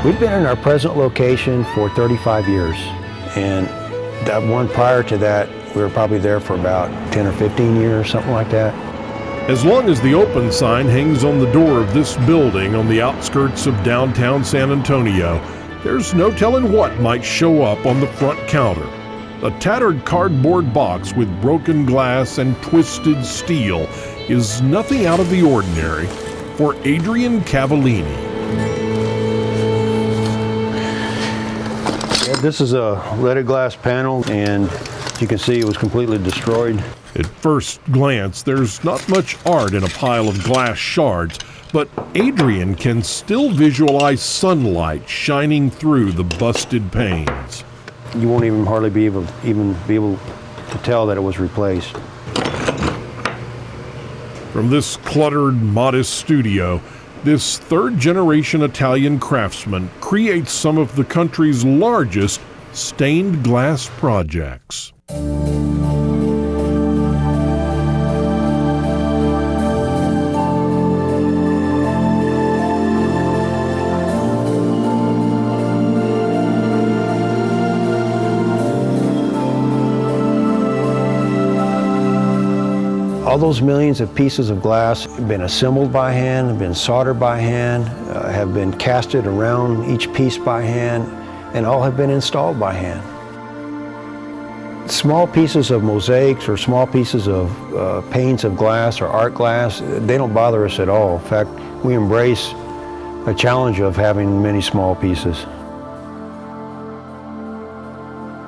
We've been in our present location for 35 years, and that one prior to that, we were probably there for about 10 or 15 years, something like that. As long as the open sign hangs on the door of this building on the outskirts of downtown San Antonio, there's no telling what might show up on the front counter. A tattered cardboard box with broken glass and twisted steel is nothing out of the ordinary for Adrian Cavallini. This is a leaded glass panel, and you can see it was completely destroyed. At first glance, there's not much art in a pile of glass shards, but Adrian can still visualize sunlight shining through the busted panes. You won't even hardly be able to tell that it was replaced. From this cluttered, modest studio, this third-generation Italian craftsman creates some of the country's largest stained glass projects. All those millions of pieces of glass have been assembled by hand, have been soldered by hand, have been casted around each piece by hand, and all have been installed by hand. Small pieces of mosaics or small pieces of panes of glass or art glass, they don't bother us at all. In fact, we embrace a challenge of having many small pieces.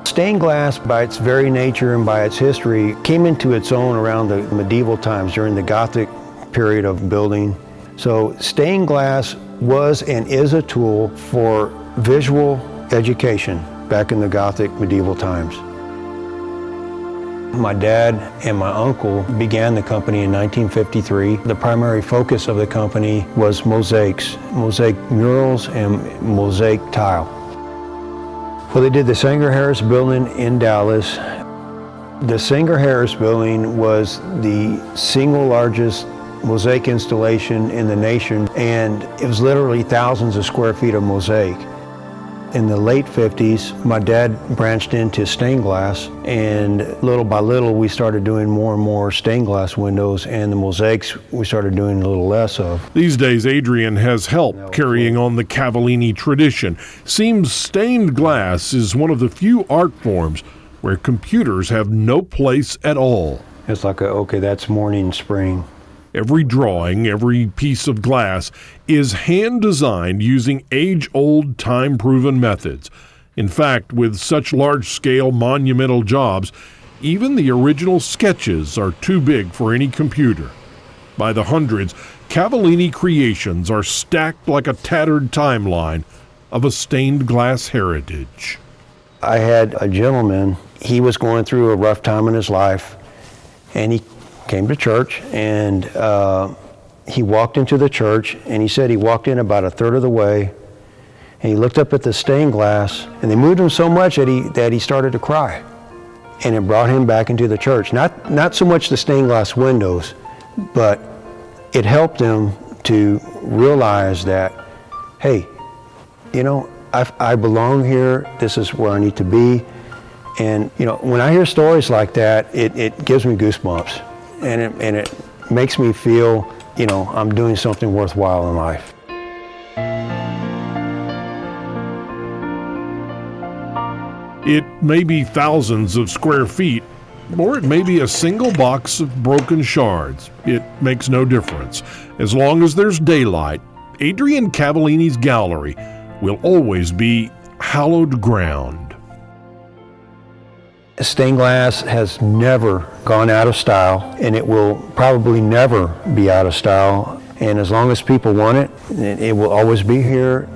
Stained glass, by its very nature and by its history, came into its own around the medieval times during the Gothic period of building. So stained glass was and is a tool for visual education back in the Gothic medieval times. My dad and my uncle began the company in 1953. The primary focus of the company was mosaics, mosaic murals and mosaic tile. Well, they did the Sanger-Harris building in Dallas. The Sanger-Harris building was the single largest mosaic installation in the nation, and it was literally thousands of square feet of mosaic. In the late 50s, my dad branched into stained glass, and little by little we started doing more and more stained glass windows, and the mosaics we started doing a little less of. These days, Adrian has help carrying on the Cavallini tradition. Seems stained glass is one of the few art forms where computers have no place at all. It's like, okay, that's morning spring. Every drawing, every piece of glass is hand-designed using age-old, time-proven methods. In fact, with such large-scale monumental jobs, even the original sketches are too big for any computer. By the hundreds, Cavallini creations are stacked like a tattered timeline of a stained glass heritage. I had a gentleman, he was going through a rough time in his life, and he came to church, and he walked into the church, and he said he walked in about a third of the way, and he looked up at the stained glass, and they moved him so much that he started to cry. And it brought him back into the church. Not so much the stained glass windows, but it helped him to realize that, hey, you know, I belong here, this is where I need to be. And you know, when I hear stories like that, it gives me goosebumps. And it makes me feel, you know, I'm doing something worthwhile in life. It may be thousands of square feet, or it may be a single box of broken shards. It makes no difference. As long as there's daylight, Adrian Cavallini's gallery will always be hallowed ground. Stained glass has never gone out of style, and it will probably never be out of style. And as long as people want it, it will always be here.